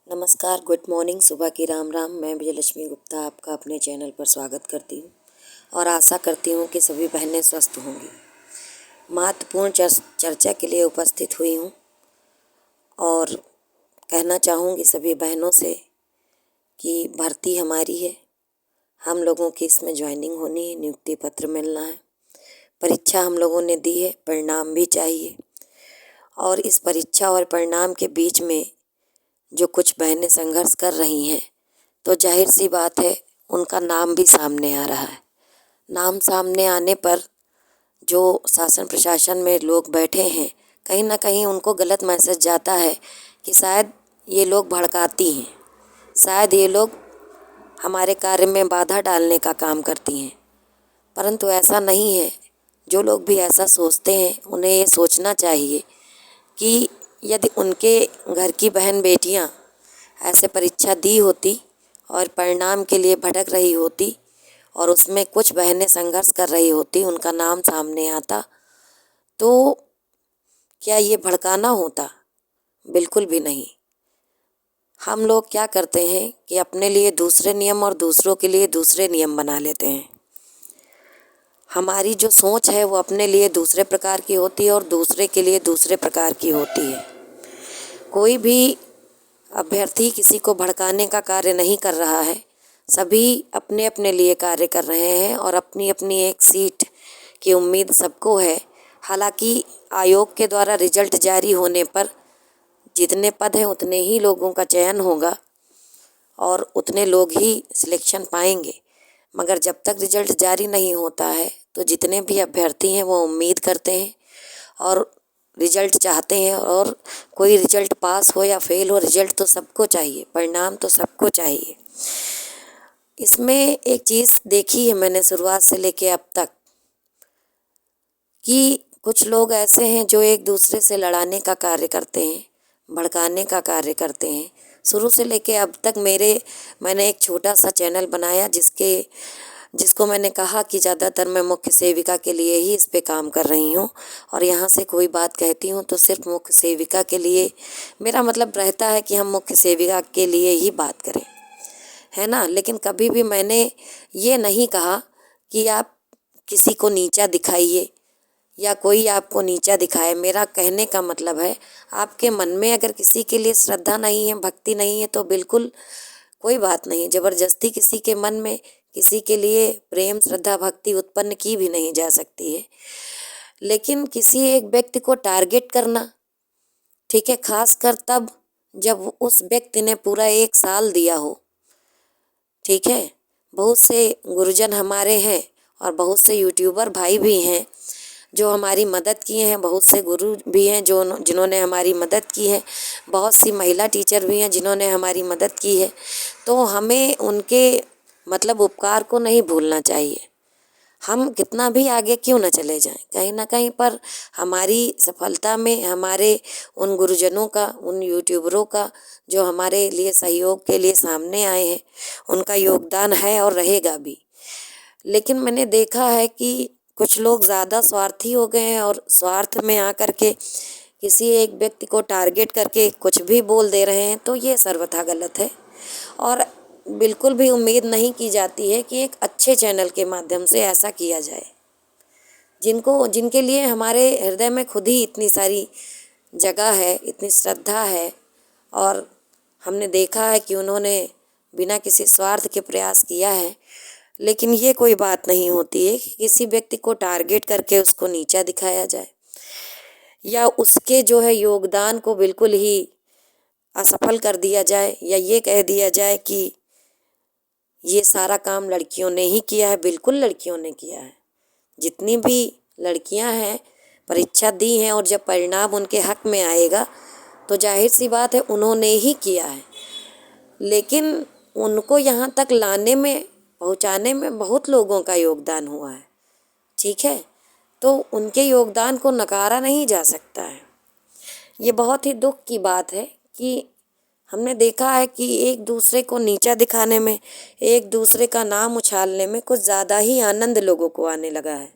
नमस्कार, good morning, सुबह की राम राम। मैं विजयलक्ष्मी गुप्ता आपका अपने चैनल पर स्वागत करती हूँ और आशा करती हूँ कि सभी बहनें स्वस्थ होंगी। महत्वपूर्ण चर्चा के लिए उपस्थित हुई हूँ और कहना चाहूँगी सभी बहनों से कि भर्ती हमारी है, हम लोगों की इसमें ज्वाइनिंग होनी है, नियुक्ति पत्र मिलना है। परीक्षा हम लोगों ने दी है, परिणाम भी चाहिए और इस परीक्षा और परिणाम के बीच में जो कुछ बहनें संघर्ष कर रही हैं तो जाहिर सी बात है उनका नाम भी सामने आ रहा है। नाम सामने आने पर जो शासन प्रशासन में लोग बैठे हैं, कहीं ना कहीं उनको गलत मैसेज जाता है कि शायद ये लोग भड़काती हैं, शायद ये लोग हमारे कार्य में बाधा डालने का काम करती हैं। परंतु ऐसा नहीं है। जो लोग भी ऐसा सोचते हैं उन्हें ये सोचना चाहिए कि यदि उनके घर की बहन बेटियां ऐसे परीक्षा दी होती और परिणाम के लिए भटक रही होती और उसमें कुछ बहनें संघर्ष कर रही होती, उनका नाम सामने आता, तो क्या ये भड़काना होता? बिल्कुल भी नहीं। हम लोग क्या करते हैं कि अपने लिए दूसरे नियम और दूसरों के लिए दूसरे नियम बना लेते हैं। हमारी जो सोच है वो अपने लिए दूसरे प्रकार की होती है और दूसरे के लिए दूसरे प्रकार की होती है। कोई भी अभ्यर्थी किसी को भड़काने का कार्य नहीं कर रहा है। सभी अपने अपने लिए कार्य कर रहे हैं और अपनी अपनी एक सीट की उम्मीद सबको है। हालांकि आयोग के द्वारा रिजल्ट जारी होने पर जितने पद हैं उतने ही लोगों का चयन होगा और उतने लोग ही सिलेक्शन पाएंगे। मगर जब तक रिजल्ट जारी नहीं होता है तो जितने भी अभ्यर्थी हैं वो उम्मीद करते हैं और रिजल्ट चाहते हैं। और कोई रिजल्ट पास हो या फेल हो, रिजल्ट तो सबको चाहिए, परिणाम तो सबको चाहिए। इसमें एक चीज़ देखी है मैंने शुरुआत से लेके अब तक कि कुछ लोग ऐसे हैं जो एक दूसरे से लड़ाने का कार्य करते हैं, भड़काने का कार्य करते हैं। शुरू से लेके अब तक मैंने एक छोटा सा चैनल बनाया जिसको मैंने कहा कि ज़्यादातर मैं मुख्य सेविका के लिए ही इस पे काम कर रही हूँ और यहाँ से कोई बात कहती हूँ तो सिर्फ मुख्य सेविका के लिए। मेरा मतलब रहता है कि हम मुख्य सेविका के लिए ही बात करें, है ना। लेकिन कभी भी मैंने ये नहीं कहा कि आप किसी को नीचा दिखाइए या कोई आपको नीचा दिखाए। मेरा कहने का मतलब है, आपके मन में अगर किसी के लिए श्रद्धा नहीं है, भक्ति नहीं है तो बिल्कुल कोई बात नहीं। ज़बरदस्ती किसी के मन में किसी के लिए प्रेम, श्रद्धा, भक्ति उत्पन्न की भी नहीं जा सकती है। लेकिन किसी एक व्यक्ति को टारगेट करना, ठीक है, खासकर तब जब उस व्यक्ति ने पूरा 1 साल दिया हो, ठीक है। बहुत से गुरुजन हमारे हैं और बहुत से यूट्यूबर भाई भी हैं जो हमारी मदद किए हैं, बहुत से गुरु भी हैं जिन्होंने हमारी मदद की है, बहुत सी महिला टीचर भी हैं जिन्होंने हमारी मदद की है। तो हमें उनके मतलब उपकार को नहीं भूलना चाहिए। हम कितना भी आगे क्यों न चले जाएं, कहीं ना कहीं पर हमारी सफलता में हमारे उन गुरुजनों का, उन यूट्यूबरों का जो हमारे लिए सहयोग के लिए सामने आए हैं, उनका योगदान है और रहेगा भी। लेकिन मैंने देखा है कि कुछ लोग ज़्यादा स्वार्थी हो गए हैं और स्वार्थ में आकर के किसी एक व्यक्ति को टारगेट करके कुछ भी बोल दे रहे हैं, तो ये सर्वथा गलत है। और बिल्कुल भी उम्मीद नहीं की जाती है कि एक अच्छे चैनल के माध्यम से ऐसा किया जाए। जिनके लिए हमारे हृदय में खुद ही इतनी सारी जगह है, इतनी श्रद्धा है और हमने देखा है कि उन्होंने बिना किसी स्वार्थ के प्रयास किया है। लेकिन ये कोई बात नहीं होती है कि किसी व्यक्ति को टारगेट करके उसको नीचा दिखाया जाए या उसके जो है योगदान को बिल्कुल ही असफल कर दिया जाए या ये कह दिया जाए कि ये सारा काम लड़कियों ने ही किया है। बिल्कुल लड़कियों ने किया है। जितनी भी लड़कियां हैं परीक्षा दी हैं और जब परिणाम उनके हक में आएगा तो जाहिर सी बात है उन्होंने ही किया है। लेकिन उनको यहाँ तक लाने में, पहुँचाने में बहुत लोगों का योगदान हुआ है, ठीक है। तो उनके योगदान को नकारा नहीं जा सकता है। ये बहुत ही दुख की बात है कि हमने देखा है कि एक दूसरे को नीचा दिखाने में, एक दूसरे का नाम उछालने में कुछ ज़्यादा ही आनंद लोगों को आने लगा है।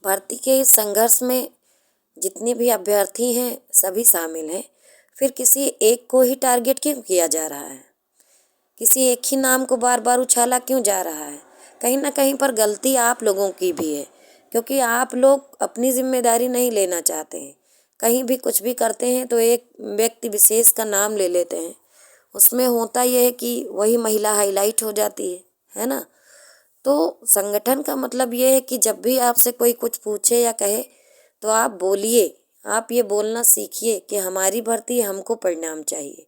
भर्ती के इस संघर्ष में जितने भी अभ्यर्थी हैं सभी शामिल हैं। फिर किसी एक को ही टारगेट क्यों किया जा रहा है? किसी एक ही नाम को बार बार उछाला क्यों जा रहा है? कहीं ना कहीं पर गलती आप लोगों की भी है, क्योंकि आप लोग अपनी जिम्मेदारी नहीं लेना चाहते हैं। कहीं भी कुछ भी करते हैं तो एक व्यक्ति विशेष का नाम ले लेते हैं। उसमें होता यह है कि वही महिला हाईलाइट हो जाती है ना। तो संगठन का मतलब ये है कि जब भी आपसे कोई कुछ पूछे या कहे तो आप बोलिए। आप ये बोलना सीखिए कि हमारी भर्ती है, हमको परिणाम चाहिए।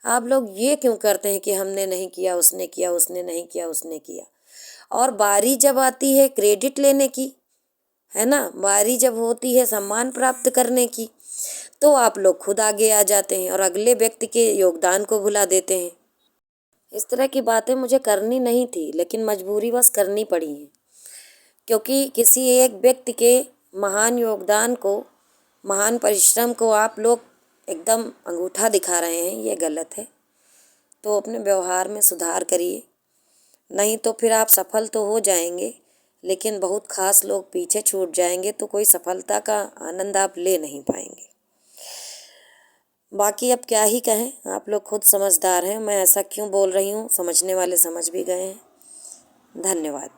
आप लोग ये क्यों करते हैं कि हमने नहीं किया, उसने किया, उसने नहीं किया, उसने किया। और बारी जब आती है क्रेडिट लेने की, है ना, बारी जब होती है सम्मान प्राप्त करने की, तो आप लोग खुद आगे आ जाते हैं और अगले व्यक्ति के योगदान को भुला देते हैं। इस तरह की बातें मुझे करनी नहीं थी, लेकिन मजबूरी बस करनी पड़ी है, क्योंकि किसी एक व्यक्ति के महान योगदान को, महान परिश्रम को आप लोग एकदम अंगूठा दिखा रहे हैं। ये गलत है। तो अपने व्यवहार में सुधार करिए, नहीं तो फिर आप सफल तो हो जाएंगे, लेकिन बहुत खास लोग पीछे छूट जाएंगे, तो कोई सफलता का आनंद आप ले नहीं पाएंगे। बाकी अब क्या ही कहें, आप लोग खुद समझदार हैं। मैं ऐसा क्यों बोल रही हूँ, समझने वाले समझ भी गए हैं। धन्यवाद।